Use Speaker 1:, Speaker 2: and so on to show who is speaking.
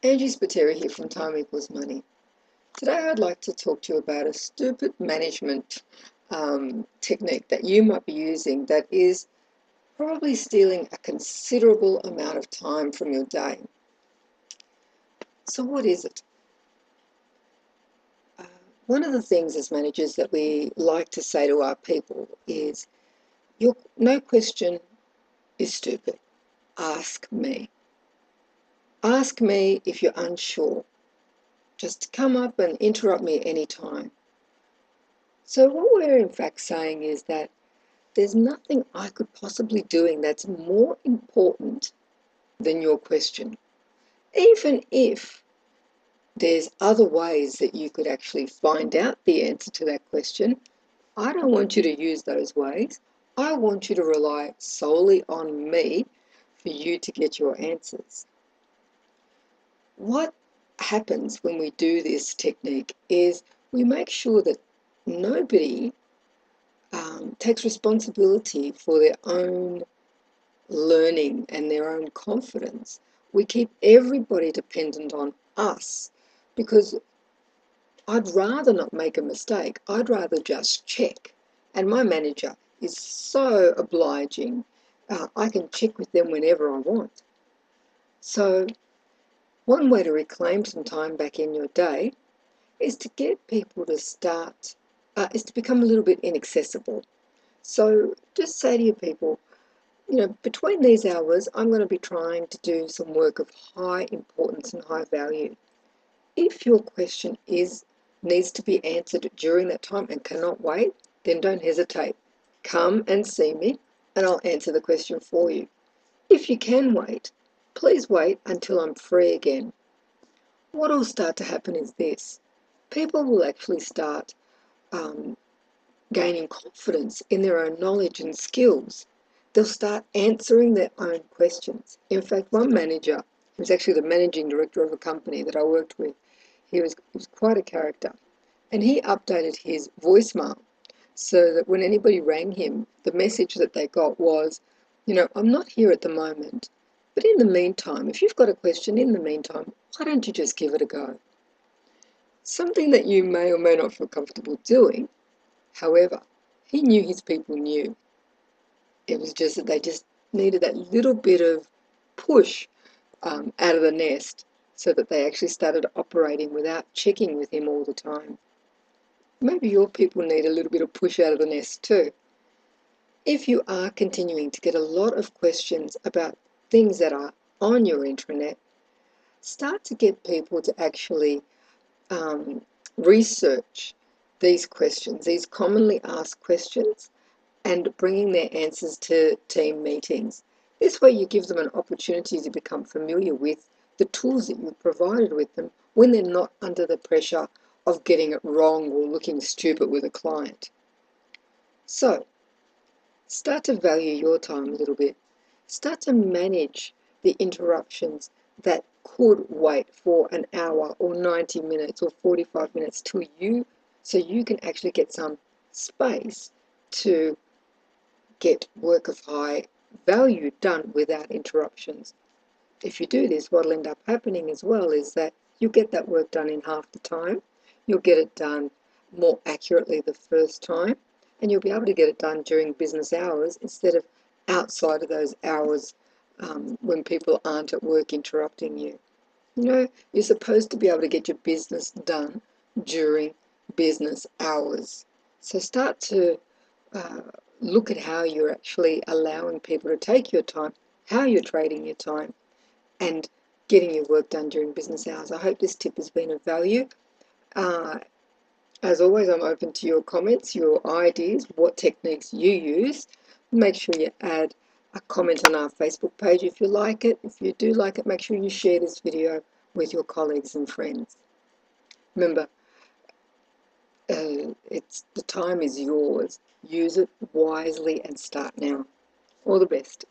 Speaker 1: Angie Spiteri here from Time Equals Money. Today I'd like to talk to you about a stupid management technique that you might be using that is probably stealing a considerable amount of time from your day. So what is it? One of the things as managers that we like to say to our people is, no question is stupid. Ask me. Ask me if you're unsure. Just come up and interrupt me at any time. So what we're in fact saying is that there's nothing I could possibly doing that's more important than your question. Even if there's other ways that you could actually find out the answer to that question, I don't want you to use those ways. I want you to rely solely on me for you to get your answers. What happens when we do this technique is we make sure that nobody takes responsibility for their own learning and their own confidence. We keep everybody dependent on us because I'd rather not make a mistake. I'd rather just check. And my manager is so obliging. I can check with them whenever I want. So one way to reclaim some time back in your day is to get people to is to become a little bit inaccessible. So just say to your people, between these hours, I'm going to be trying to do some work of high importance and high value. If your question needs to be answered during that time and cannot wait, then don't hesitate. Come and see me and I'll answer the question for you. If you can wait, please wait until I'm free again. What will start to happen is this. People will actually start gaining confidence in their own knowledge and skills. They'll start answering their own questions. In fact, one manager, who was actually the managing director of a company that I worked with, he was quite a character. And he updated his voicemail so that when anybody rang him, the message that they got was, I'm not here at the moment, but in the meantime, if you've got a question in the meantime, why don't you just give it a go? Something that you may or may not feel comfortable doing. However, he knew his people knew. It was just that they just needed that little bit of push out of the nest so that they actually started operating without checking with him all the time. Maybe your people need a little bit of push out of the nest too. If you are continuing to get a lot of questions about things that are on your intranet, start to get people to actually research these questions, these commonly asked questions, and bringing their answers to team meetings. This way you give them an opportunity to become familiar with the tools that you've provided with them when they're not under the pressure of getting it wrong or looking stupid with a client. So, start to value your time a little bit. Start to manage the interruptions that could wait for an hour or 90 minutes or 45 minutes so you can actually get some space to get work of high value done without interruptions. If you do this, what will end up happening as well is that you'll get that work done in half the time. You'll get it done more accurately the first time, and you'll be able to get it done during business hours instead of outside of those hours when people aren't at work interrupting you. You're supposed to be able to get your business done during business hours. So start to look at how you're actually allowing people to take your time, how you're trading your time, and getting your work done during business hours. I hope this tip has been of value. As always, I'm open to your comments, your ideas, what techniques you use. Make sure you add a comment on our Facebook page if you like it. If you do like it, make sure you share this video with your colleagues and friends. Remember, the time is yours. Use it wisely and start now. All the best.